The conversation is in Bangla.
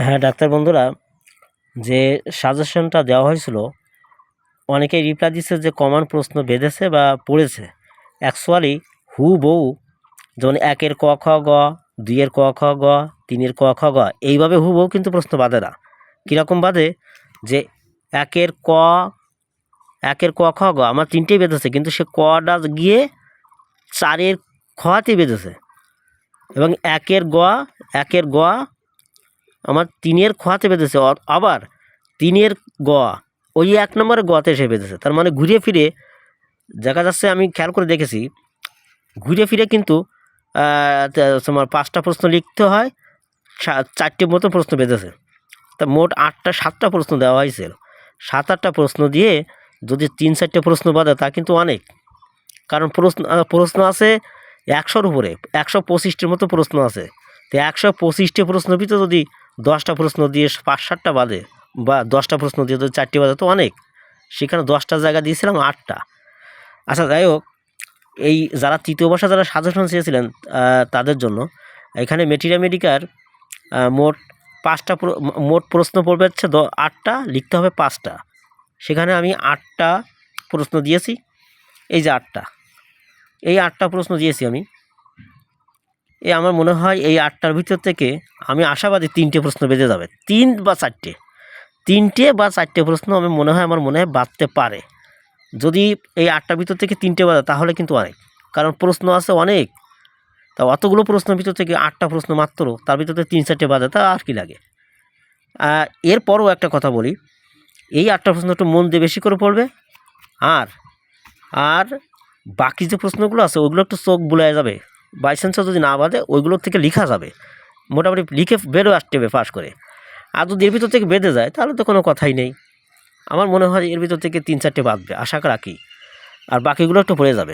হ্যাঁ ডাক্তার বন্ধুরা, যে সাজেশনটা দেওয়া হয়েছিল অনেকেই রিপ্লাই দিচ্ছে যে কমন প্রশ্ন বেঁধেছে বা পড়েছে। অ্যাকচুয়ালি হুবহু যেমন 1-এর ক খ গ, 2-এর ক খ গ, 3-এর ক খ গ এইভাবে হুবহু কিন্তু প্রশ্ন বাঁধে না। কীরকম বাঁধে যে 1-এর ক খ গ আমার 3টেই বেঁধেছে, কিন্তু সে কটা গিয়ে 4-এর খতে বেঁধেছে, এবং 1-এর গ আমার 3-এর খতে বেঁধেছে, আবার 3-এর গ ওই 1 নম্বরের গতে এসে বেঁধেছে। তার মানে ঘুরে ফিরে দেখা যাচ্ছে, আমি খেয়াল করে দেখেছি, ঘুরে ফিরে কিন্তু তোমার 5টা প্রশ্ন লিখতে হয়, 4টে মতো প্রশ্ন বেঁধেছে। তা মোট 7টা প্রশ্ন দেওয়া হয়েছিল। 7-8টা প্রশ্ন দিয়ে যদি 3-4টে প্রশ্ন বাদে তা কিন্তু অনেক। কারণ প্রশ্ন আছে 100-র উপরে, 125টির মতো প্রশ্ন আছে। তো 125টি প্রশ্নের ভিতরে যদি 10টা প্রশ্ন দিয়ে 5-7টা বাদে, বা 10টা প্রশ্ন দিয়ে যদি 4টে বাদে তো অনেক। সেখানে 10টা জায়গা দিয়েছিলাম 8টা। আচ্ছা, যাই হোক, এই যারা তৃতীয় ভাষা যারা সাজেশন চেয়েছিলেন তাদের জন্য এখানে মেডিকার মোট মোট প্রশ্ন পড়বে হচ্ছে 8টা, লিখতে হবে 5টা। সেখানে আমি 8টা প্রশ্ন দিয়েছি। এই যে 8টা প্রশ্ন দিয়েছি আমি। আমার মনে হয় এই 8টার ভিতর থেকে আমি আশাবাদী 3টে প্রশ্ন বেঁধে যাবে। 3 বা 4টে প্রশ্ন আমার মনে হয় বাঁধতে পারে। যদি এই 8টার ভিতর থেকে 3টে বাঁধে তাহলে কিন্তু অনেক, কারণ প্রশ্ন আছে অনেক। তা অতগুলো প্রশ্নের ভিতর থেকে 8টা প্রশ্ন মাত্র, তার ভিতর থেকে 3-4টে বাঁধে, তা আর কি লাগে। এরপরও একটা কথা বলি, এই 8টা প্রশ্ন একটু মন দিয়ে বেশি করে পড়বে, আর বাকি যে প্রশ্নগুলো আছে ওইগুলো একটু চোখ বুলায় যাবে। বাই চান্সে যদি না বাঁধে ওইগুলোর থেকে লেখা যাবে, মোটামুটি লিখে বেরো আসতে হবে পাস করে। আর যদি এর ভিতর থেকে বেঁধে যায় তাহলে তো কোনো কথাই নেই। আমার মনে হয় এর ভিতর থেকে 3-4টে বাঁধবে, আশা রাখি, আর বাকিগুলো একটু পড়ে যাবে।